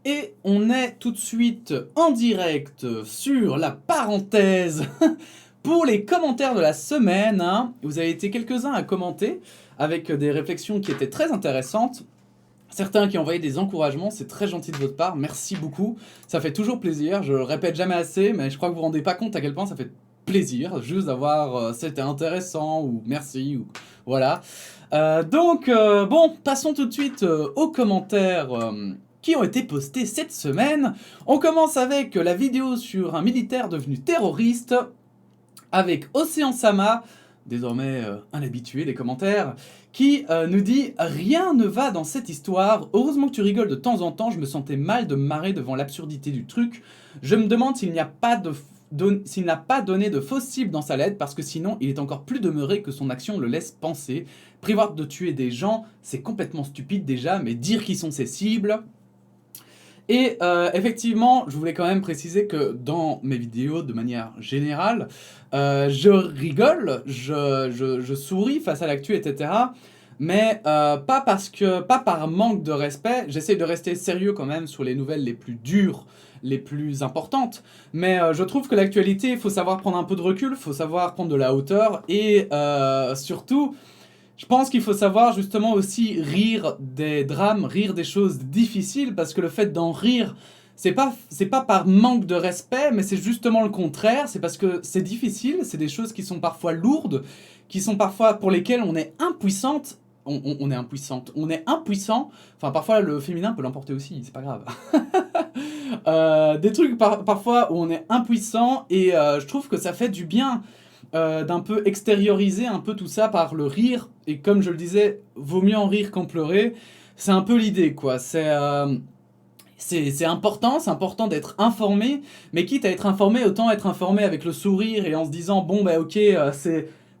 Et on est tout de suite en direct sur la parenthèse pour les commentaires de la semaine. Vous avez été quelques-uns à commenter avec des réflexions qui étaient très intéressantes. Certains qui ont envoyé des encouragements, c'est très gentil de votre part, merci beaucoup. Ça fait toujours plaisir, je le répète jamais assez, mais je crois que vous vous rendez pas compte à quel point ça fait plaisir juste d'avoir c'était intéressant ou merci ou voilà. Bon, passons tout de suite aux commentaires qui ont été postés cette semaine. On commence avec la vidéo sur un militaire devenu terroriste avec Océan Sama, désormais un habitué des commentaires, qui nous dit « Rien ne va dans cette histoire, heureusement que tu rigoles de temps en temps, je me sentais mal de me marrer devant l'absurdité du truc. Je me demande s'il n'a pas donné de fausses cibles dans sa lettre, parce que sinon il est encore plus demeuré que son action le laisse penser. Prévoir de tuer des gens, c'est complètement stupide déjà, mais dire qui sont ses cibles... » Et effectivement, je voulais quand même préciser que dans mes vidéos, de manière générale, je rigole, je souris face à l'actu, etc. Mais pas par manque de respect. J'essaie de rester sérieux quand même sur les nouvelles les plus dures, les plus importantes. Mais je trouve que l'actualité, il faut savoir prendre un peu de recul, il faut savoir prendre de la hauteur. Et surtout... Je pense qu'il faut savoir justement aussi rire des drames, rire des choses difficiles, parce que le fait d'en rire, c'est pas par manque de respect, mais c'est justement le contraire, c'est parce que c'est difficile, c'est des choses qui sont parfois lourdes, qui sont parfois pour lesquelles on est impuissante, on est impuissante, on est impuissant, enfin parfois le féminin peut l'emporter aussi, c'est pas grave. Des trucs parfois où on est impuissant, et je trouve que ça fait du bien d'un peu extérioriser un peu tout ça par le rire. Et comme je le disais, vaut mieux en rire qu'en pleurer. C'est un peu l'idée, quoi. C'est important d'être informé, mais quitte à être informé, autant être informé avec le sourire et en se disant bon bah ok,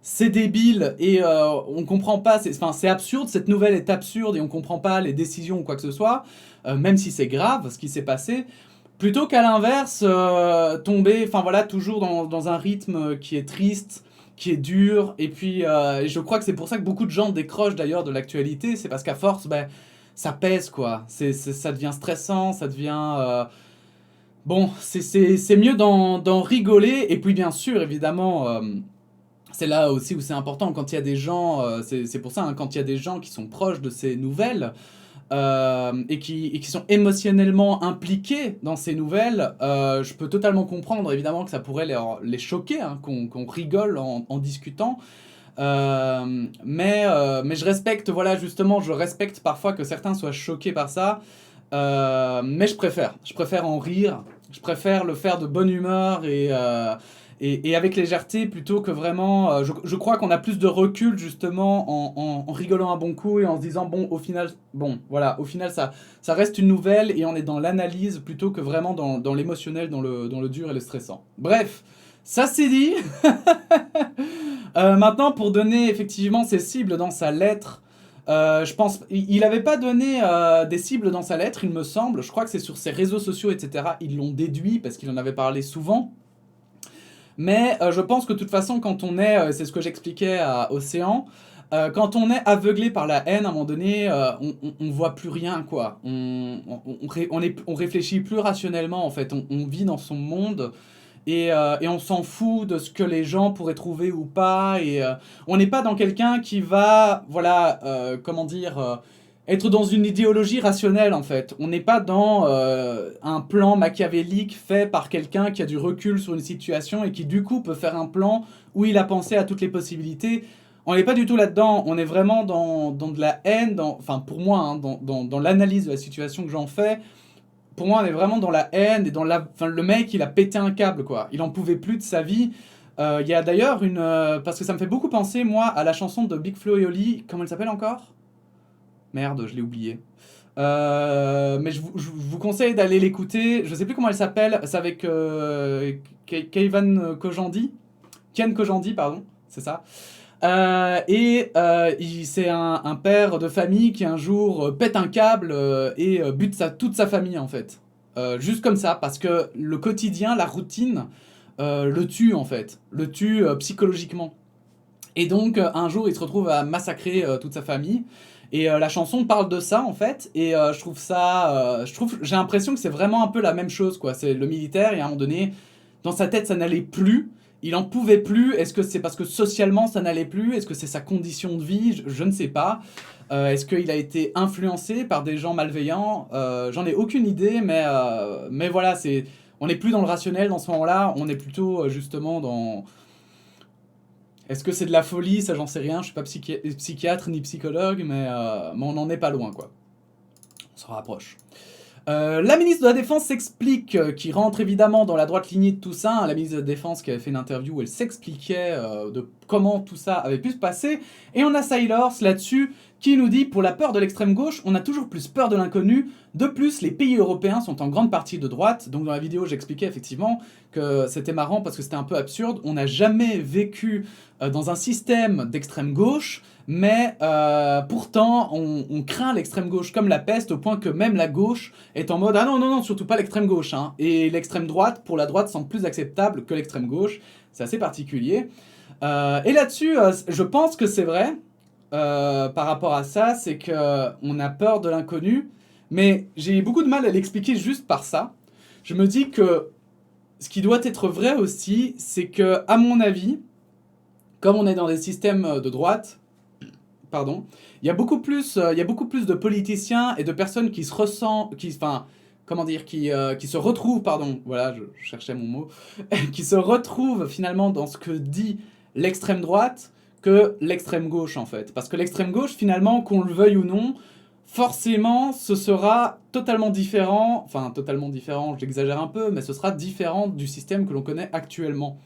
c'est débile et on comprend pas, c'est absurde, cette nouvelle est absurde et on comprend pas les décisions ou quoi que ce soit, même si c'est grave ce qui s'est passé. Plutôt qu'à l'inverse, tomber, enfin voilà, toujours dans un rythme qui est triste, qui est dur, et puis je crois que c'est pour ça que beaucoup de gens décrochent d'ailleurs de l'actualité, c'est parce qu'à force, ben, ça pèse quoi, ça devient stressant, ça devient... bon, c'est mieux d'en rigoler, et puis bien sûr, évidemment, c'est là aussi où c'est important, quand il y a des gens, c'est pour ça, hein, quand il y a des gens qui sont proches de ces nouvelles, et qui sont émotionnellement impliqués dans ces nouvelles, je peux totalement comprendre évidemment que ça pourrait les choquer, hein, qu'on rigole en discutant. Mais je respecte, voilà, justement, je respecte parfois que certains soient choqués par ça. Mais je préfère en rire, je préfère le faire de bonne humeur et avec légèreté plutôt que vraiment... je crois qu'on a plus de recul justement en rigolant un bon coup et en se disant bon au final, bon voilà, au final ça reste une nouvelle et on est dans l'analyse plutôt que vraiment dans l'émotionnel, dans le dur et le stressant. Bref, ça c'est dit. Maintenant pour donner effectivement ses cibles dans sa lettre, je pense, il avait pas donné des cibles dans sa lettre, il me semble. Je crois que c'est sur ses réseaux sociaux, etc. Ils l'ont déduit parce qu'il en avait parlé souvent. Mais je pense que de toute façon, quand on est, c'est ce que j'expliquais à Océan, quand on est aveuglé par la haine, à un moment donné, on voit plus rien, quoi. On réfléchit plus rationnellement, en fait. On vit dans son monde et on s'en fout de ce que les gens pourraient trouver ou pas. Et on n'est pas dans quelqu'un qui va, voilà, comment dire, être dans une idéologie rationnelle en fait. On n'est pas dans un plan machiavélique fait par quelqu'un qui a du recul sur une situation et qui du coup peut faire un plan où il a pensé à toutes les possibilités. On n'est pas du tout là-dedans, on est vraiment dans de la haine, enfin pour moi, hein, dans l'analyse de la situation que j'en fais. Pour moi, on est vraiment dans la haine et enfin, le mec, il a pété un câble, quoi. Il en pouvait plus de sa vie. Il y a d'ailleurs une... parce que ça me fait beaucoup penser, moi, à la chanson de Big Flo et Oli. Comment elle s'appelle encore? Merde, je l'ai oublié. Mais je vous conseille d'aller l'écouter. Je sais plus comment elle s'appelle. C'est avec Keivan Kojandi. Ken Kojandi, pardon. C'est ça. C'est un père de famille qui un jour pète un câble et bute toute sa famille en fait. Juste comme ça, parce que le quotidien, la routine, le tue en fait. Le tue psychologiquement. Et donc un jour il se retrouve à massacrer toute sa famille. Et la chanson parle de ça en fait, et je trouve ça, j'ai l'impression que c'est vraiment un peu la même chose quoi. C'est le militaire et à un moment donné, dans sa tête ça n'allait plus, il en pouvait plus. Est-ce que c'est parce que socialement ça n'allait plus? Est-ce que c'est sa condition de vie? Je ne sais pas. Est-ce qu'il a été influencé par des gens malveillants? J'en ai aucune idée, mais voilà, on n'est plus dans le rationnel dans ce moment-là, on est plutôt justement dans... Est-ce que c'est de la folie? Ça, j'en sais rien. Je suis pas psychiatre ni psychologue, mais on n'en est pas loin, quoi. On s'en rapproche. La ministre de la Défense s'explique, qui rentre évidemment dans la droite lignée de tout ça. Hein. La ministre de la Défense qui avait fait une interview où elle s'expliquait de comment tout ça avait pu se passer. Et on a Sailors là-dessus qui nous dit « Pour la peur de l'extrême gauche, on a toujours plus peur de l'inconnu. De plus, les pays européens sont en grande partie de droite. » Donc dans la vidéo, j'expliquais effectivement que c'était marrant parce que c'était un peu absurde. On n'a jamais vécu dans un système d'extrême gauche, mais pourtant, on craint l'extrême gauche comme la peste, au point que même la gauche est en mode « Ah non, non, non, surtout pas l'extrême gauche. Hein. » Et l'extrême droite, pour la droite, semble plus acceptable que l'extrême gauche. C'est assez particulier. Et là-dessus, je pense que c'est vrai, par rapport à ça, c'est qu'on a peur de l'inconnu, mais j'ai beaucoup de mal à l'expliquer juste par ça. Je me dis que ce qui doit être vrai aussi, c'est que, à mon avis, comme on est dans des systèmes de droite, pardon, il y a beaucoup plus de politiciens et de personnes qui se ressentent, comment dire, qui se retrouvent, pardon, voilà, je cherchais mon mot, qui se retrouvent finalement dans ce que dit l'extrême droite que l'extrême gauche en fait. Parce que l'extrême gauche, finalement, qu'on le veuille ou non, forcément, ce sera totalement différent, j'exagère un peu, mais ce sera différent du système que l'on connaît actuellement.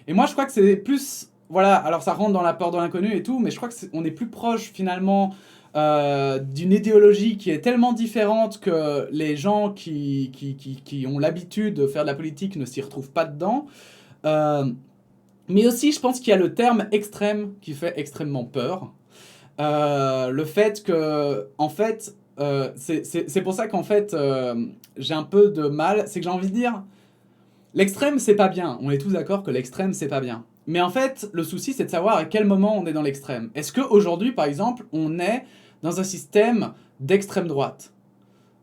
Et moi, je crois que c'est plus... Voilà, alors ça rentre dans la peur de l'inconnu et tout, mais je crois qu'on est plus proche finalement d'une idéologie qui est tellement différente que les gens qui ont l'habitude de faire de la politique ne s'y retrouvent pas dedans. Mais aussi, je pense qu'il y a le terme extrême qui fait extrêmement peur. Le fait que, en fait, c'est pour ça qu'en fait, j'ai un peu de mal, c'est que j'ai envie de dire, l'extrême c'est pas bien, on est tous d'accord que l'extrême c'est pas bien. Mais en fait, le souci c'est de savoir à quel moment on est dans l'extrême. Est-ce qu'aujourd'hui, par exemple, on est dans un système d'extrême droite?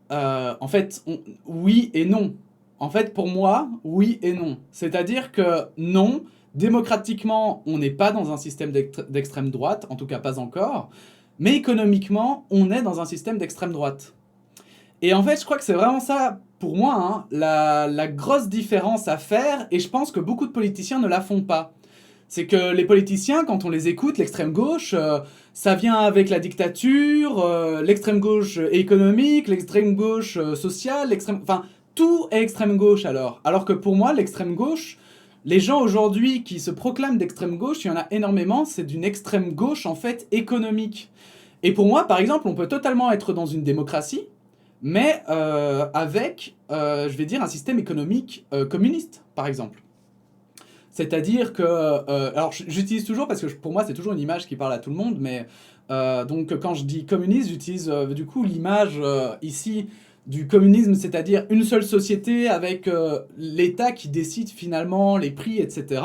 En fait, oui et non. En fait, pour moi, oui et non. C'est-à-dire que non, démocratiquement, on n'est pas dans un système d'extrême droite, en tout cas pas encore, mais économiquement, on est dans un système d'extrême droite. Et en fait, je crois que c'est vraiment ça, pour moi, hein, la grosse différence à faire, et je pense que beaucoup de politiciens ne la font pas. C'est que les politiciens, quand on les écoute, l'extrême gauche, ça vient avec la dictature, l'extrême gauche économique, l'extrême gauche sociale, enfin, tout est extrême gauche alors. Alors que pour moi, l'extrême gauche, les gens aujourd'hui qui se proclament d'extrême gauche, il y en a énormément, c'est d'une extrême gauche en fait économique. Et pour moi, par exemple, on peut totalement être dans une démocratie, mais avec, je vais dire, un système économique communiste, par exemple. C'est-à-dire que... alors, j'utilise toujours, parce que pour moi, c'est toujours une image qui parle à tout le monde, mais... donc, quand je dis communiste, j'utilise du coup l'image ici du communisme, c'est-à-dire une seule société avec l'État qui décide finalement les prix, etc.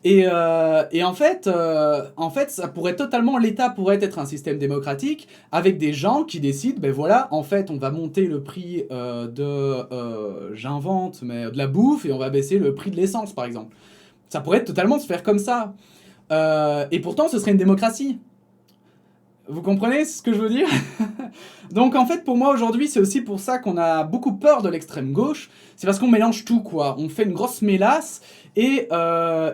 Et en fait, ça pourrait totalement... L'État pourrait être un système démocratique avec des gens qui décident, ben voilà, en fait, on va monter le prix j'invente, mais de la bouffe, et on va baisser le prix de l'essence, par exemple. Ça pourrait totalement se faire comme ça. Et pourtant, ce serait une démocratie. Vous comprenez ce que je veux dire? Donc en fait, pour moi, aujourd'hui, c'est aussi pour ça qu'on a beaucoup peur de l'extrême gauche. C'est parce qu'on mélange tout, quoi. On fait une grosse mélasse. Et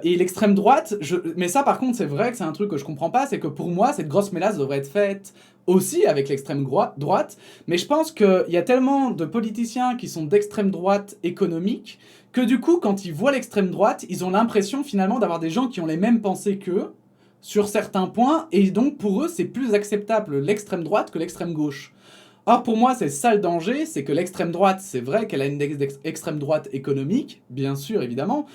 l'extrême droite... Mais ça, par contre, c'est vrai que c'est un truc que je comprends pas. C'est que pour moi, cette grosse mélasse devrait être faite aussi avec l'extrême droite. Mais je pense qu'il y a tellement de politiciens qui sont d'extrême droite économique que du coup, quand ils voient l'extrême droite, ils ont l'impression finalement d'avoir des gens qui ont les mêmes pensées qu'eux sur certains points, et donc pour eux, c'est plus acceptable l'extrême droite que l'extrême gauche. Or, pour moi, c'est ça le danger, c'est que l'extrême droite, c'est vrai qu'elle a une extrême droite économique, bien sûr, évidemment,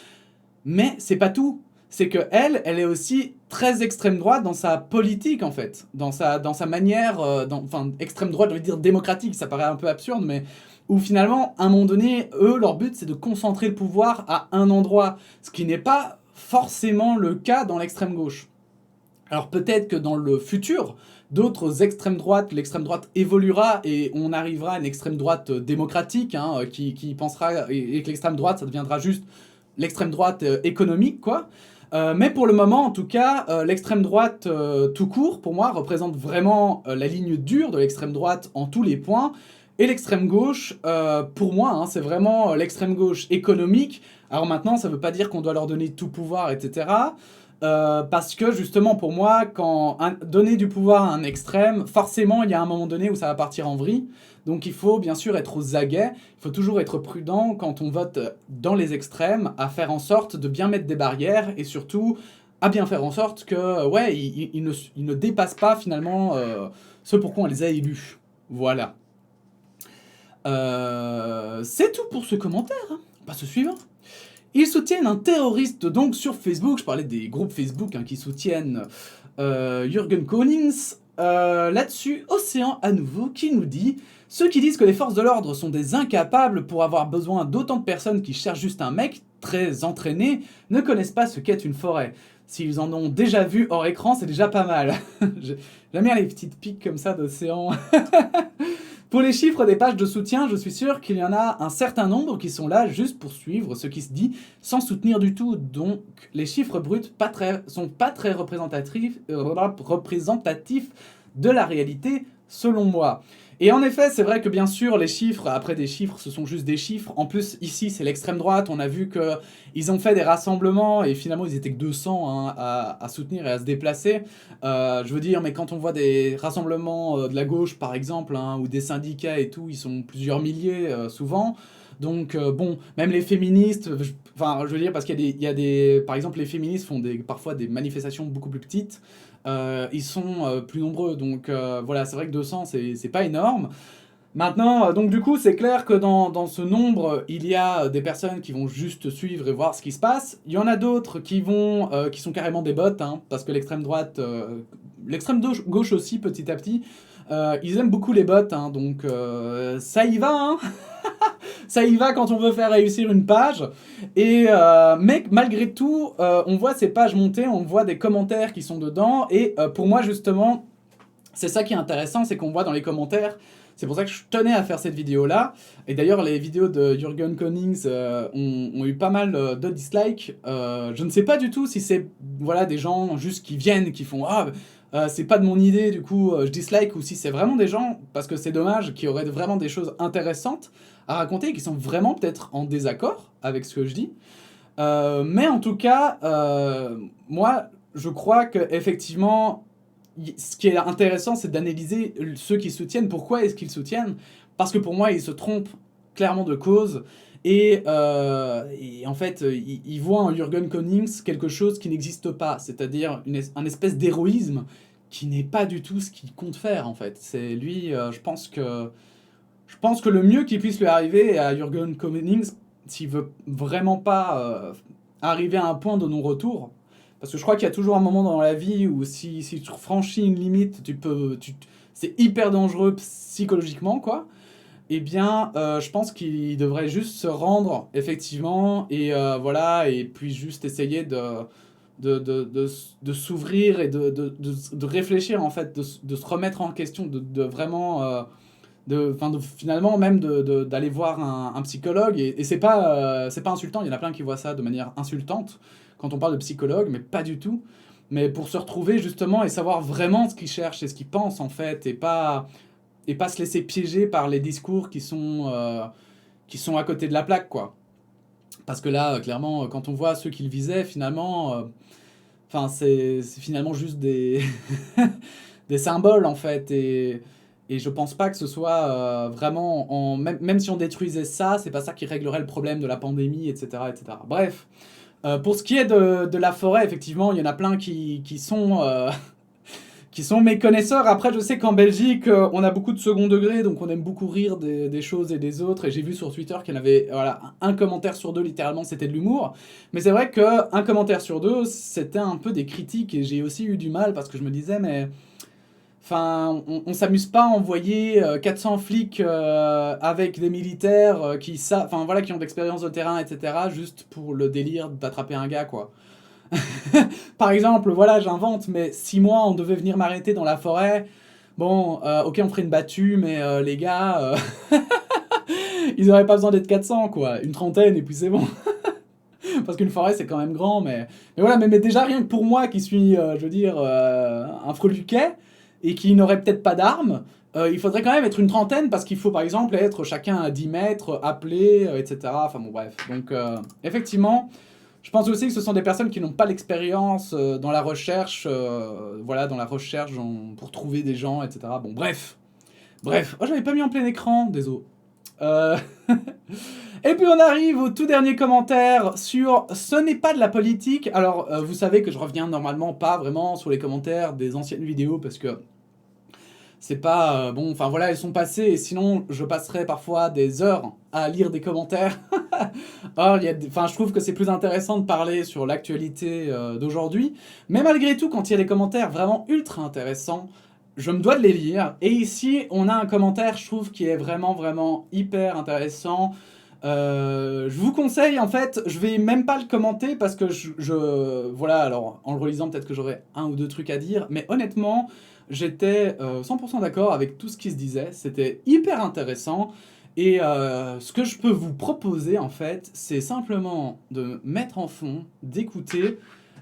mais c'est pas tout. C'est qu'elle est aussi très extrême droite dans sa politique, en fait, dans sa manière, enfin, extrême droite, je veux dire démocratique, ça paraît un peu absurde, mais où finalement, à un moment donné, eux, leur but, c'est de concentrer le pouvoir à un endroit, ce qui n'est pas forcément le cas dans l'extrême gauche. Alors peut-être que dans le futur, d'autres extrêmes droites. L'extrême droite évoluera et on arrivera à une extrême droite démocratique hein, qui pensera, et que l'extrême droite, ça deviendra juste l'extrême droite économique, quoi. Mais pour le moment, en tout cas, l'extrême droite tout court, pour moi, représente vraiment la ligne dure de l'extrême droite en tous les points. Et l'extrême gauche, pour moi, hein, c'est vraiment l'extrême gauche économique. Alors maintenant, ça ne veut pas dire qu'on doit leur donner tout pouvoir, etc. Parce que justement, pour moi, donner du pouvoir à un extrême, forcément, il y a un moment donné où ça va partir en vrille. Donc il faut bien sûr être aux aguets, il faut toujours être prudent quand on vote dans les extrêmes, à faire en sorte de bien mettre des barrières et surtout à bien faire en sorte que, ouais, ils ne dépassent pas finalement ce pourquoi on les a élus. Voilà. C'est tout pour ce commentaire. Hein. On passe au suivant. Ils soutiennent un terroriste donc sur Facebook. Je parlais des groupes Facebook hein, qui soutiennent Jürgen Konings. Là-dessus, Océan à nouveau qui nous dit « Ceux qui disent que les forces de l'ordre sont des incapables pour avoir besoin d'autant de personnes qui cherchent juste un mec très entraîné ne connaissent pas ce qu'est une forêt. S'ils en ont déjà vu hors écran, c'est déjà pas mal. » J'aime bien les petites piques comme ça d'Océan. Pour les chiffres des pages de soutien, je suis sûr qu'il y en a un certain nombre qui sont là juste pour suivre ce qui se dit sans soutenir du tout. Donc les chiffres bruts sont pas très représentatifs de la réalité selon moi. Et en effet, c'est vrai que bien sûr, les chiffres, après des chiffres, ce sont juste des chiffres. En plus, ici, c'est l'extrême droite. On a vu qu'ils ont fait des rassemblements et finalement, ils étaient que 200 hein, à soutenir et à se déplacer. Je veux dire, mais quand on voit des rassemblements de la gauche, par exemple, hein, ou des syndicats et tout, ils sont plusieurs milliers souvent. Donc, bon, même les féministes, je veux dire, parce qu'il y a des... Par exemple, les féministes font parfois des manifestations beaucoup plus petites. Ils sont plus nombreux, donc voilà, c'est vrai que 200, c'est pas énorme. Maintenant, donc du coup, c'est clair que dans ce nombre, il y a des personnes qui vont juste suivre et voir ce qui se passe. Il y en a d'autres qui sont carrément des bots, hein, parce que l'extrême droite, l'extrême gauche aussi, petit à petit, ils aiment beaucoup les bots, hein, donc ça y va, hein. Ça y va quand on veut faire réussir une page. Et mais malgré tout, on voit ces pages monter, on voit des commentaires qui sont dedans. Et pour moi, justement, c'est ça qui est intéressant, c'est qu'on voit dans les commentaires. C'est pour ça que je tenais à faire cette vidéo-là. Et d'ailleurs, les vidéos de Jürgen Konings ont eu pas mal de dislikes. Je ne sais pas du tout si c'est voilà, des gens juste qui viennent, qui font « Ah, c'est pas de mon idée, du coup, je dislike » ou si c'est vraiment des gens, parce que c'est dommage, qui auraient vraiment des choses intéressantes à raconter et qui sont vraiment peut-être en désaccord avec ce que je dis. Mais en tout cas, moi, je crois qu'effectivement, ce qui est intéressant, c'est d'analyser ceux qui soutiennent. Pourquoi est-ce qu'ils soutiennent? Parce que pour moi, ils se trompent clairement de cause. Et en fait, ils voient en Jürgen Konings quelque chose qui n'existe pas. C'est-à-dire un espèce d'héroïsme qui n'est pas du tout ce qu'il compte faire, en fait. C'est lui, je pense que le mieux qui puisse lui arriver à Jürgen Konings, s'il veut vraiment pas arriver à un point de non-retour, parce que je crois qu'il y a toujours un moment dans la vie où si tu franchis une limite, c'est hyper dangereux psychologiquement, quoi. Eh bien, je pense qu'il devrait juste se rendre, effectivement, et voilà, et puis juste essayer de s'ouvrir et de réfléchir, en fait, de se remettre en question, de vraiment... finalement même d'aller voir un psychologue et c'est pas insultant, il y en a plein qui voient ça de manière insultante quand on parle de psychologue, mais pas du tout, mais pour se retrouver justement et savoir vraiment ce qu'ils cherchent et ce qu'ils pensent en fait, et pas se laisser piéger par les discours qui sont à côté de la plaque, quoi. Parce que là clairement quand on voit ceux qu'ils visaient finalement c'est finalement juste des des symboles en fait, et je pense pas que ce soit vraiment... Même si on détruisait ça, c'est pas ça qui réglerait le problème de la pandémie, etc. etc. Bref, pour ce qui est de la forêt, effectivement, il y en a plein qui sont qui sont mes connaisseurs. Après, je sais qu'en Belgique, on a beaucoup de second degré, donc on aime beaucoup rire des choses et des autres. Et j'ai vu sur Twitter qu'il y en avait voilà, un commentaire sur deux, littéralement, c'était de l'humour. Mais c'est vrai qu'un commentaire sur deux, c'était un peu des critiques. Et j'ai aussi eu du mal parce que je me disais, mais... Enfin, on s'amuse pas à envoyer 400 flics avec des militaires qui ont de l'expérience de terrain, etc., juste pour le délire d'attraper un gars, quoi. Par exemple, voilà, j'invente, mais si moi, on devait venir m'arrêter dans la forêt, bon, ok, on ferait une battue, mais les gars, ils auraient pas besoin d'être 400, quoi. Une trentaine, et puis c'est bon. Parce qu'une forêt, c'est quand même grand, mais voilà, mais déjà, rien que pour moi, qui suis, je veux dire, un freluquet, et qui n'aurait peut-être pas d'armes, il faudrait quand même être une trentaine, parce qu'il faut, par exemple, être chacun à 10 mètres, appelé, etc. Enfin bon, bref. Donc, effectivement, je pense aussi que ce sont des personnes qui n'ont pas l'expérience dans la recherche, voilà, dans la recherche pour trouver des gens, etc. Bon, bref. Bref. Oh, j'avais pas mis en plein écran, désolé. Euh... Et puis on arrive au tout dernier commentaire sur ce n'est pas de la politique. Alors vous savez que je reviens normalement pas vraiment sur les commentaires des anciennes vidéos parce que c'est pas bon, enfin voilà, elles sont passées et sinon je passerai parfois des heures à lire des commentaires. Or, enfin, je trouve que c'est plus intéressant de parler sur l'actualité d'aujourd'hui, mais malgré tout, quand il y a des commentaires vraiment ultra intéressants, je me dois de les lire. Et ici, on a un commentaire, je trouve, qui est vraiment, vraiment hyper intéressant. Je vous conseille, en fait, je vais même pas le commenter parce que voilà, alors en le relisant, peut-être que j'aurai un ou deux trucs à dire, mais honnêtement, j'étais 100% d'accord avec tout ce qui se disait. C'était hyper intéressant. Et ce que je peux vous proposer, en fait, c'est simplement de mettre en fond, d'écouter.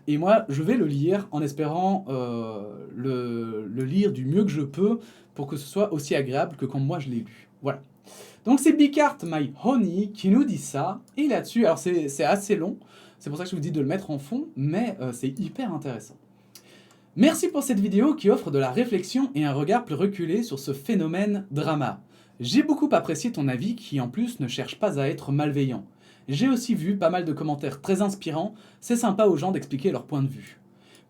Et moi, je vais le lire en espérant le lire du mieux que je peux pour que ce soit aussi agréable que quand moi je l'ai lu. Voilà. Donc c'est Bicart My Honey qui nous dit ça. Et là-dessus, alors c'est assez long, c'est pour ça que je vous dis de le mettre en fond, mais c'est hyper intéressant. Merci pour cette vidéo qui offre de la réflexion et un regard plus reculé sur ce phénomène drama. J'ai beaucoup apprécié ton avis qui en plus ne cherche pas à être malveillant. J'ai aussi vu pas mal de commentaires très inspirants, c'est sympa aux gens d'expliquer leur point de vue.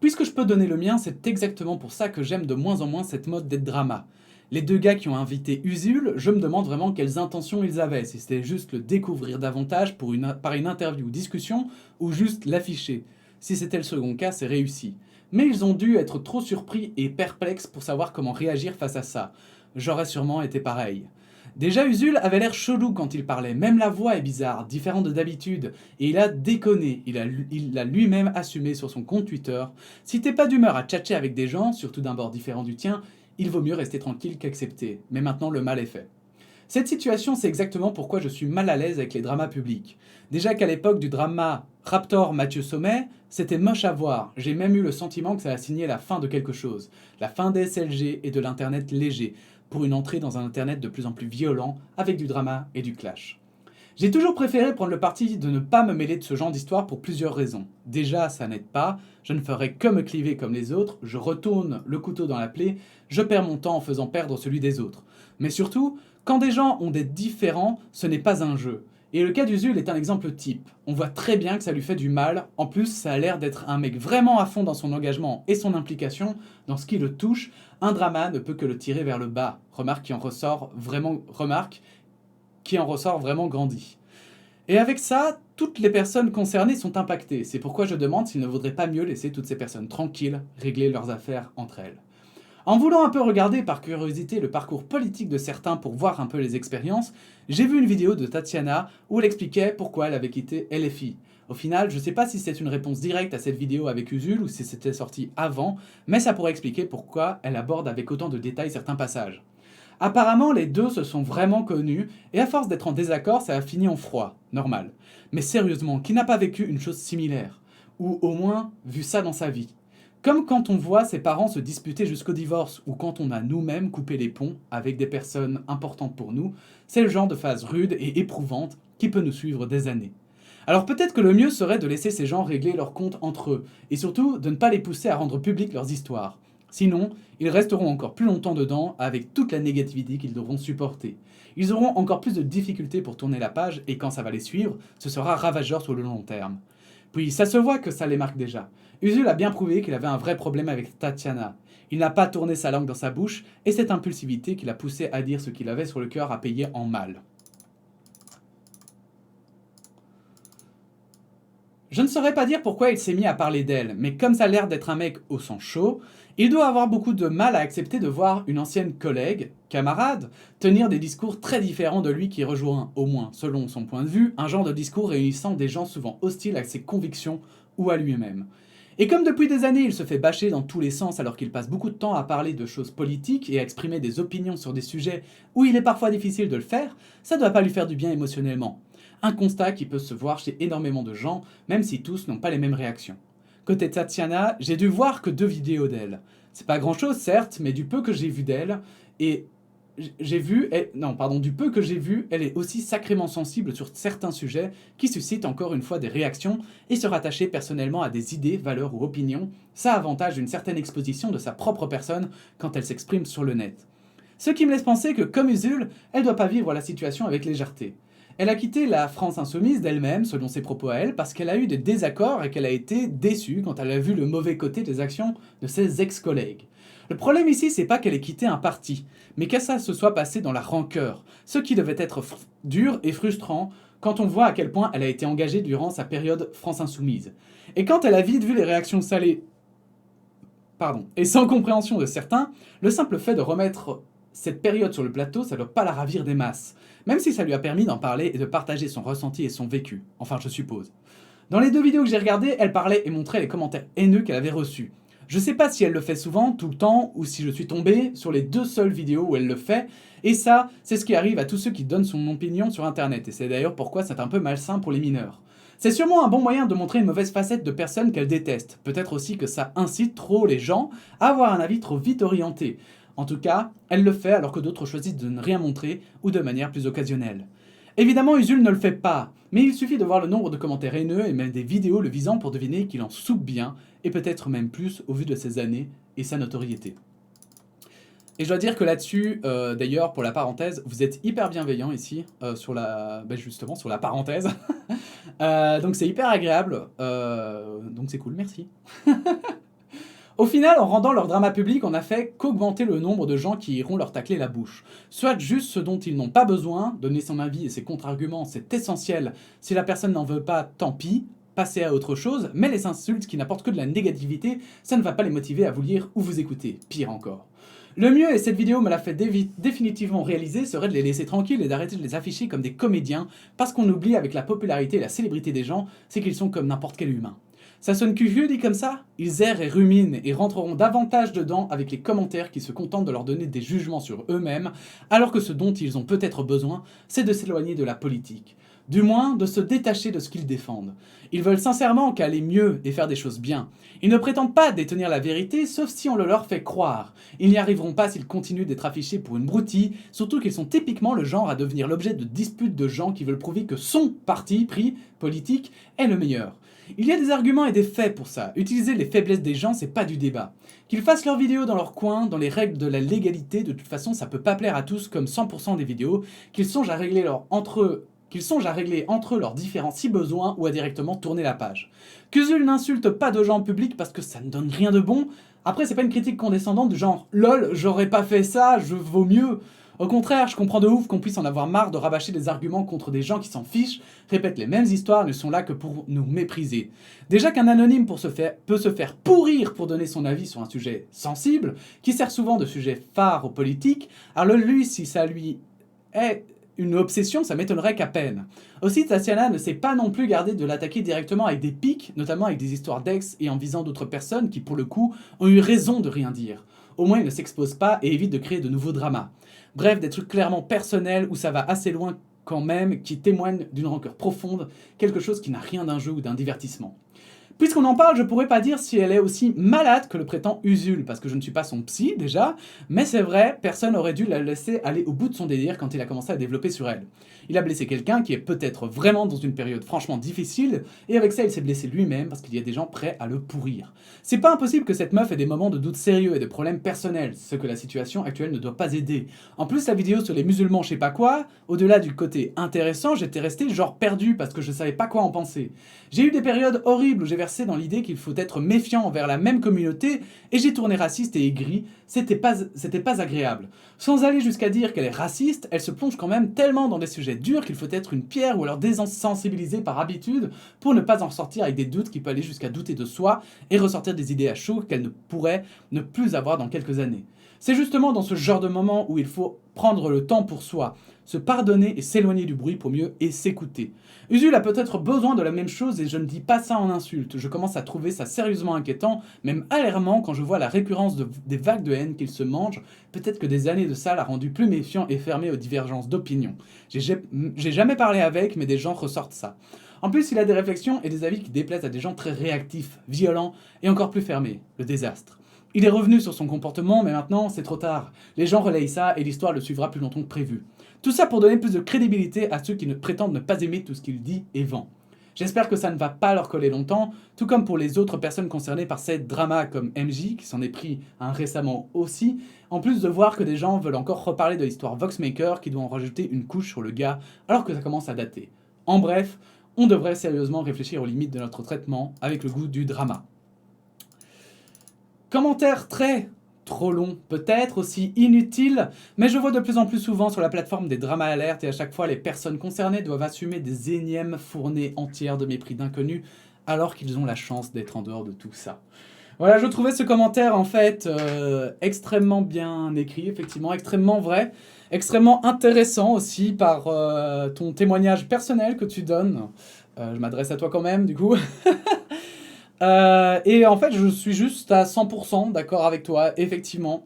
Puisque je peux donner le mien, c'est exactement pour ça que j'aime de moins en moins cette mode d'être drama. Les deux gars qui ont invité Usul, je me demande vraiment quelles intentions ils avaient, si c'était juste le découvrir davantage par une interview ou discussion, ou juste l'afficher. Si c'était le second cas, c'est réussi. Mais ils ont dû être trop surpris et perplexes pour savoir comment réagir face à ça. J'aurais sûrement été pareil. Déjà, Usul avait l'air chelou quand il parlait, même la voix est bizarre, différente de d'habitude, et il a déconné, il l'a lui-même assumé sur son compte Twitter. Si t'es pas d'humeur à tchatcher avec des gens, surtout d'un bord différent du tien, il vaut mieux rester tranquille qu'accepter, mais maintenant le mal est fait. Cette situation, c'est exactement pourquoi je suis mal à l'aise avec les dramas publics. Déjà qu'à l'époque du drama Raptor Mathieu Sommet, c'était moche à voir. J'ai même eu le sentiment que ça a signé la fin de quelque chose. La fin des SLG et de l'internet léger, pour une entrée dans un internet de plus en plus violent, avec du drama et du clash. J'ai toujours préféré prendre le parti de ne pas me mêler de ce genre d'histoire pour plusieurs raisons. Déjà, ça n'aide pas, je ne ferai que me cliver comme les autres, je retourne le couteau dans la plaie, je perds mon temps en faisant perdre celui des autres. Mais surtout, quand des gens ont des différends, ce n'est pas un jeu. Et le cas d'Usul est un exemple type. On voit très bien que ça lui fait du mal, en plus ça a l'air d'être un mec vraiment à fond dans son engagement et son implication, dans ce qui le touche, un drama ne peut que le tirer vers le bas. Remarque qui en ressort vraiment grandi. Et avec ça, toutes les personnes concernées sont impactées. C'est pourquoi je demande s'il ne vaudrait pas mieux laisser toutes ces personnes tranquilles régler leurs affaires entre elles. En voulant un peu regarder par curiosité le parcours politique de certains pour voir un peu les expériences, j'ai vu une vidéo de Tatiana où elle expliquait pourquoi elle avait quitté LFI. Au final, je ne sais pas si c'est une réponse directe à cette vidéo avec Usul ou si c'était sorti avant, mais ça pourrait expliquer pourquoi elle aborde avec autant de détails certains passages. Apparemment, les deux se sont vraiment connus, et à force d'être en désaccord, ça a fini en froid, normal. Mais sérieusement, qui n'a pas vécu une chose similaire? Ou au moins vu ça dans sa vie? Comme quand on voit ses parents se disputer jusqu'au divorce, ou quand on a nous-mêmes coupé les ponts avec des personnes importantes pour nous, c'est le genre de phase rude et éprouvante qui peut nous suivre des années. Alors peut-être que le mieux serait de laisser ces gens régler leurs comptes entre eux, et surtout de ne pas les pousser à rendre publiques leurs histoires. Sinon, ils resteront encore plus longtemps dedans avec toute la négativité qu'ils devront supporter. Ils auront encore plus de difficultés pour tourner la page et quand ça va les suivre, ce sera ravageur sur le long terme. Puis ça se voit que ça les marque déjà. Usul a bien prouvé qu'il avait un vrai problème avec Tatiana. Il n'a pas tourné sa langue dans sa bouche et cette impulsivité qui l'a poussé à dire ce qu'il avait sur le cœur a payé en mal. Je ne saurais pas dire pourquoi il s'est mis à parler d'elle, mais comme ça a l'air d'être un mec au sang chaud, il doit avoir beaucoup de mal à accepter de voir une ancienne collègue, camarade, tenir des discours très différents de lui qui rejoint, au moins selon son point de vue, un genre de discours réunissant des gens souvent hostiles à ses convictions ou à lui-même. Et comme depuis des années il se fait bâcher dans tous les sens alors qu'il passe beaucoup de temps à parler de choses politiques et à exprimer des opinions sur des sujets où il est parfois difficile de le faire, ça doit pas lui faire du bien émotionnellement. Un constat qui peut se voir chez énormément de gens, même si tous n'ont pas les mêmes réactions. Côté Tatiana, j'ai dû voir que 2 vidéos d'elle. C'est pas grand chose certes, mais du peu que j'ai vu d'elle, et du peu que j'ai vu, elle est aussi sacrément sensible sur certains sujets qui suscitent encore une fois des réactions et se rattacher personnellement à des idées, valeurs ou opinions, ça avantage une certaine exposition de sa propre personne quand elle s'exprime sur le net. Ce qui me laisse penser que, comme Usul, elle doit pas vivre la situation avec légèreté. Elle a quitté la France insoumise d'elle-même, selon ses propos à elle, parce qu'elle a eu des désaccords et qu'elle a été déçue quand elle a vu le mauvais côté des actions de ses ex-collègues. Le problème ici, c'est pas qu'elle ait quitté un parti, mais que ça se soit passé dans la rancœur, ce qui devait être dur et frustrant quand on voit à quel point elle a été engagée durant sa période France insoumise. Et quand elle a vite vu les réactions salées, et sans compréhension de certains, le simple fait de remettre cette période sur le plateau, ça ne doit pas la ravir des masses, même si ça lui a permis d'en parler et de partager son ressenti et son vécu, enfin je suppose. Dans les 2 vidéos que j'ai regardées, elle parlait et montrait les commentaires haineux qu'elle avait reçus. Je sais pas si elle le fait souvent, tout le temps, ou si je suis tombé sur les 2 seules vidéos où elle le fait, et ça, c'est ce qui arrive à tous ceux qui donnent son opinion sur internet, et c'est d'ailleurs pourquoi c'est un peu malsain pour les mineurs. C'est sûrement un bon moyen de montrer une mauvaise facette de personnes qu'elle déteste, peut-être aussi que ça incite trop les gens à avoir un avis trop vite orienté. En tout cas, elle le fait alors que d'autres choisissent de ne rien montrer ou de manière plus occasionnelle. Évidemment, Usul ne le fait pas, mais il suffit de voir le nombre de commentaires haineux et même des vidéos le visant pour deviner qu'il en soupe bien, et peut-être même plus au vu de ses années et sa notoriété. Et je dois dire que là-dessus, d'ailleurs, pour la parenthèse, vous êtes hyper bienveillant ici, justement, sur la parenthèse. Donc c'est hyper agréable, donc c'est cool, merci. Au final, en rendant leur drama public, on n'a fait qu'augmenter le nombre de gens qui iront leur tacler la bouche. Soit juste ce dont ils n'ont pas besoin, donner son avis et ses contre-arguments, c'est essentiel. Si la personne n'en veut pas, tant pis, passez à autre chose, mais les insultes qui n'apportent que de la négativité, ça ne va pas les motiver à vous lire ou vous écouter, pire encore. Le mieux, et cette vidéo me l'a fait définitivement réaliser, serait de les laisser tranquilles et d'arrêter de les afficher comme des comédiens, parce qu'on oublie avec la popularité et la célébrité des gens, c'est qu'ils sont comme n'importe quel humain. Ça sonne curieux dit comme ça? Ils errent et ruminent et rentreront davantage dedans avec les commentaires qui se contentent de leur donner des jugements sur eux-mêmes, alors que ce dont ils ont peut-être besoin, c'est de s'éloigner de la politique. Du moins, de se détacher de ce qu'ils défendent. Ils veulent sincèrement qu'aller mieux et faire des choses bien. Ils ne prétendent pas détenir la vérité, sauf si on le leur fait croire. Ils n'y arriveront pas s'ils continuent d'être affichés pour une broutille, surtout qu'ils sont typiquement le genre à devenir l'objet de disputes de gens qui veulent prouver que son parti pris politique est le meilleur. Il y a des arguments et des faits pour ça. Utiliser les faiblesses des gens, c'est pas du débat. Qu'ils fassent leurs vidéos dans leur coin, dans les règles de la légalité, de toute façon ça peut pas plaire à tous comme 100% des vidéos, qu'ils songent à régler entre eux leurs différends si besoin ou à directement tourner la page. Qu'Usul n'insulte pas de gens en public parce que ça ne donne rien de bon. Après, c'est pas une critique condescendante du genre « LOL, j'aurais pas fait ça, je vaux mieux ». Au contraire, je comprends de ouf qu'on puisse en avoir marre de rabâcher des arguments contre des gens qui s'en fichent, répètent les mêmes histoires, ne sont là que pour nous mépriser. Déjà qu'un anonyme peut se faire pourrir pour donner son avis sur un sujet sensible, qui sert souvent de sujet phare aux politiques, alors lui, si ça lui est une obsession, ça m'étonnerait qu'à peine. Aussi, Tatiana ne s'est pas non plus gardée de l'attaquer directement avec des pics, notamment avec des histoires d'ex et en visant d'autres personnes qui, pour le coup, ont eu raison de rien dire. Au moins, il ne s'expose pas et évite de créer de nouveaux dramas. Bref, des trucs clairement personnels où ça va assez loin quand même, qui témoignent d'une rancœur profonde, quelque chose qui n'a rien d'un jeu ou d'un divertissement. Puisqu'on en parle, je pourrais pas dire si elle est aussi malade que le prétend Usul, parce que je ne suis pas son psy déjà, mais c'est vrai, personne aurait dû la laisser aller au bout de son délire quand il a commencé à développer sur elle. Il a blessé quelqu'un qui est peut-être vraiment dans une période franchement difficile, et avec ça il s'est blessé lui-même parce qu'il y a des gens prêts à le pourrir. C'est pas impossible que cette meuf ait des moments de doute sérieux et de problèmes personnels, ce que la situation actuelle ne doit pas aider. En plus, la vidéo sur les musulmans je sais pas quoi, au-delà du côté intéressant, j'étais resté genre perdu parce que je savais pas quoi en penser. J'ai eu des périodes horribles où j'ai versé dans l'idée qu'il faut être méfiant envers la même communauté et j'ai tourné raciste et aigri, c'était pas agréable. Sans aller jusqu'à dire qu'elle est raciste, elle se plonge quand même tellement dans des sujets durs qu'il faut être une pierre ou alors désensibilisé par habitude pour ne pas en sortir avec des doutes qui peuvent aller jusqu'à douter de soi et ressortir des idées à chaud qu'elle ne pourrait ne plus avoir dans quelques années. C'est justement dans ce genre de moment où il faut prendre le temps pour soi, se pardonner et s'éloigner du bruit pour mieux et s'écouter. Usul a peut-être besoin de la même chose et je ne dis pas ça en insulte. Je commence à trouver ça sérieusement inquiétant, même alarmant quand je vois la récurrence des vagues de haine qu'il se mange. Peut-être que des années de ça l'a rendu plus méfiant et fermé aux divergences d'opinion. J'ai jamais parlé avec, mais des gens ressortent ça. En plus, il a des réflexions et des avis qui déplaisent à des gens très réactifs, violents et encore plus fermés. Le désastre. Il est revenu sur son comportement, mais maintenant, c'est trop tard. Les gens relayent ça et l'histoire le suivra plus longtemps que prévu. Tout ça pour donner plus de crédibilité à ceux qui ne prétendent ne pas aimer tout ce qu'il dit et vend. J'espère que ça ne va pas leur coller longtemps, tout comme pour les autres personnes concernées par cette drama comme MJ, qui s'en est pris récemment aussi, en plus de voir que des gens veulent encore reparler de l'histoire Voxmaker qui doit en rajouter une couche sur le gars alors que ça commence à dater. En bref, on devrait sérieusement réfléchir aux limites de notre traitement avec le goût du drama. Commentaire trop long, peut-être aussi inutile, mais je vois de plus en plus souvent sur la plateforme des dramas alertes et à chaque fois les personnes concernées doivent assumer des énièmes fournées entières de mépris d'inconnus alors qu'ils ont la chance d'être en dehors de tout ça. Voilà, je trouvais ce commentaire en fait extrêmement bien écrit, effectivement, extrêmement vrai, extrêmement intéressant aussi par ton témoignage personnel que tu donnes. Je m'adresse à toi quand même, du coup. Et en fait, je suis juste à 100% d'accord avec toi, effectivement.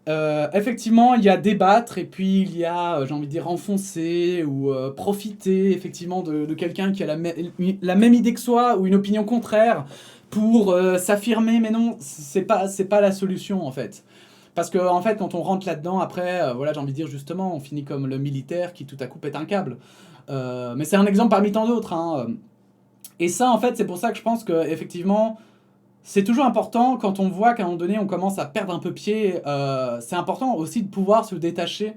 Effectivement, il y a débattre et puis il y a, j'ai envie de dire, enfoncer ou profiter effectivement de quelqu'un qui a la même idée que soi ou une opinion contraire pour s'affirmer, mais non, c'est pas la solution en fait. Parce que en fait, quand on rentre là-dedans, après, voilà, j'ai envie de dire justement, on finit comme le militaire qui tout à coup pète un câble. Mais c'est un exemple parmi tant d'autres, hein. Et ça, en fait, c'est pour ça que je pense que effectivement, c'est toujours important quand on voit qu'à un moment donné, on commence à perdre un peu pied. C'est important aussi de pouvoir se détacher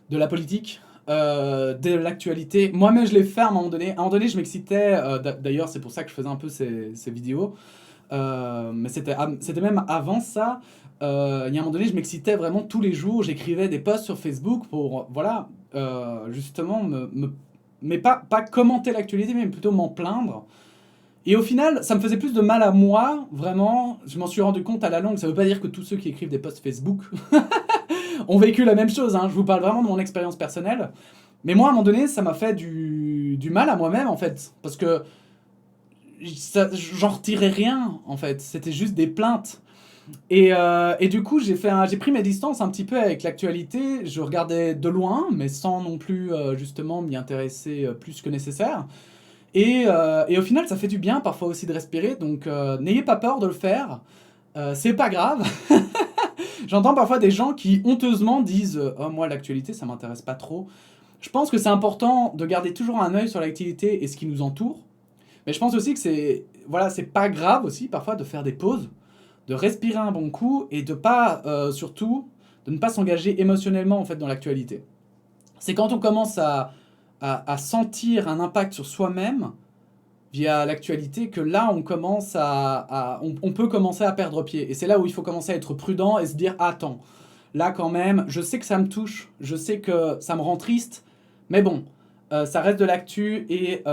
de la politique, de l'actualité. Moi-même, je l'ai fait à un moment donné. À un moment donné, je m'excitais. D'ailleurs, c'est pour ça que je faisais un peu ces vidéos. Mais c'était même avant ça. Il y a un moment donné, je m'excitais vraiment tous les jours. J'écrivais des posts sur Facebook pour, voilà, justement, mais pas commenter l'actualité, mais plutôt m'en plaindre. Et au final, ça me faisait plus de mal à moi, vraiment. Je m'en suis rendu compte à la longue. Ça veut pas dire que tous ceux qui écrivent des posts Facebook ont vécu la même chose, hein. Je vous parle vraiment de mon expérience personnelle. Mais moi, à un moment donné, ça m'a fait du mal à moi-même, en fait. Parce que j'en retirais rien, en fait. C'était juste des plaintes. Et du coup, j'ai pris mes distances un petit peu avec l'actualité. Je regardais de loin, mais sans non plus, justement, m'y intéresser plus que nécessaire. Et au final, ça fait du bien parfois aussi de respirer, donc n'ayez pas peur de le faire. C'est pas grave. J'entends parfois des gens qui honteusement disent oh, moi, l'actualité, ça m'intéresse pas trop. Je pense que c'est important de garder toujours un œil sur l'actualité et ce qui nous entoure. Mais je pense aussi que c'est pas grave aussi parfois de faire des pauses, de respirer un bon coup et de pas, surtout, de ne pas s'engager émotionnellement en fait dans l'actualité. C'est quand on commence à sentir un impact sur soi-même via l'actualité que là on commence on peut commencer à perdre pied. Et c'est là où il faut commencer à être prudent et se dire attends, là quand même, je sais que ça me touche, je sais que ça me rend triste, mais bon, ça reste de l'actu et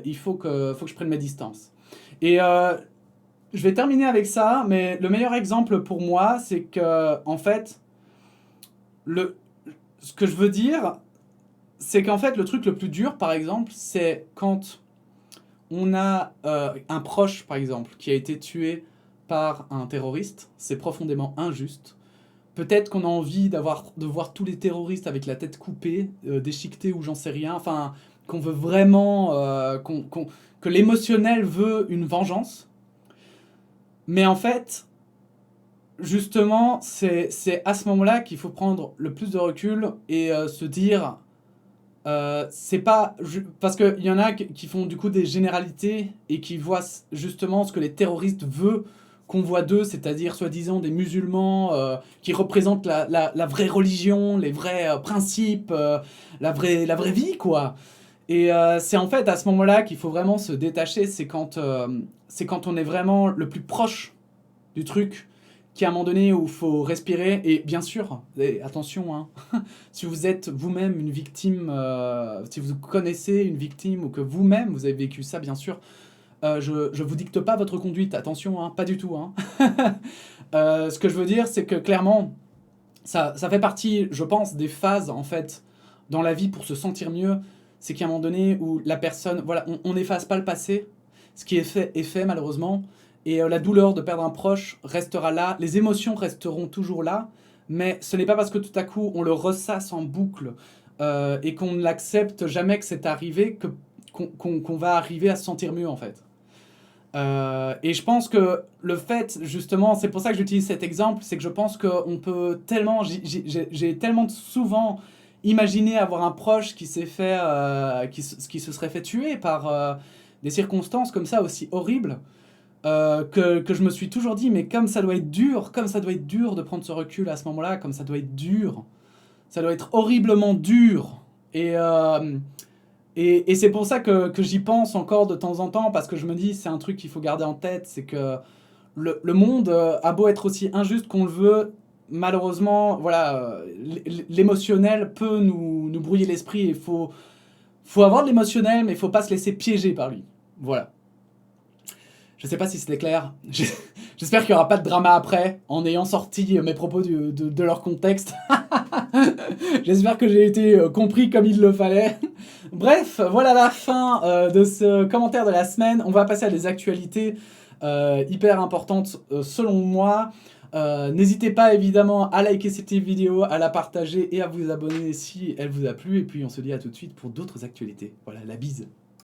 il faut que je prenne mes distances. Et je vais terminer avec ça, mais le meilleur exemple pour moi, c'est que en fait, ce que je veux dire, c'est qu'en fait, le truc le plus dur, par exemple, c'est quand on a un proche, par exemple, qui a été tué par un terroriste. C'est profondément injuste. Peut-être qu'on a envie de voir tous les terroristes avec la tête coupée, déchiquetée ou j'en sais rien. Enfin, qu'on veut vraiment... que l'émotionnel veut une vengeance. Mais en fait, justement, c'est à ce moment-là qu'il faut prendre le plus de recul et se dire... c'est pas... Parce qu'il y en a qui font du coup des généralités et qui voient justement ce que les terroristes veulent qu'on voit d'eux, c'est-à-dire soi-disant des musulmans qui représentent la vraie religion, les vrais principes, la vraie vie, quoi. Et c'est en fait à ce moment-là qu'il faut vraiment se détacher, c'est quand on est vraiment le plus proche du truc, qui à un moment donné où il faut respirer, et bien sûr, et attention, hein, si vous êtes vous-même une victime, si vous connaissez une victime ou que vous-même vous avez vécu ça, bien sûr, je vous dicte pas votre conduite, attention, hein, pas du tout. Hein. Ce que je veux dire, c'est que clairement, ça fait partie, je pense, des phases, en fait, dans la vie pour se sentir mieux. C'est qu'à un moment donné où la personne, voilà, on n'efface pas le passé. Ce qui est fait malheureusement. Et la douleur de perdre un proche restera là. Les émotions resteront toujours là. Mais ce n'est pas parce que tout à coup on le ressasse en boucle et qu'on ne l'accepte jamais que c'est arrivé qu'on va arriver à se sentir mieux en fait. Et je pense que le fait, justement, c'est pour ça que j'utilise cet exemple, c'est que je pense qu'on peut tellement, j'ai tellement souvent imaginé avoir un proche qui s'est fait, qui se serait fait tuer par des circonstances comme ça aussi horribles, que je me suis toujours dit, mais comme ça doit être dur, comme ça doit être dur de prendre ce recul à ce moment-là, comme ça doit être dur, ça doit être horriblement dur. Et c'est pour ça que j'y pense encore de temps en temps, parce que je me dis, c'est un truc qu'il faut garder en tête, c'est que le monde a beau être aussi injuste qu'on le veut, malheureusement, voilà, l'émotionnel peut nous brouiller l'esprit. Il faut avoir de l'émotionnel, mais il faut pas se laisser piéger par lui. Voilà. Je sais pas si c'était clair. J'espère qu'il n'y aura pas de drama après, en ayant sorti mes propos de leur contexte. J'espère que j'ai été compris comme il le fallait. Bref, voilà la fin de ce commentaire de la semaine. On va passer à des actualités hyper importantes selon moi. N'hésitez pas évidemment à liker cette vidéo, à la partager et à vous abonner si elle vous a plu. Et puis on se dit à tout de suite pour d'autres actualités. Voilà, la bise.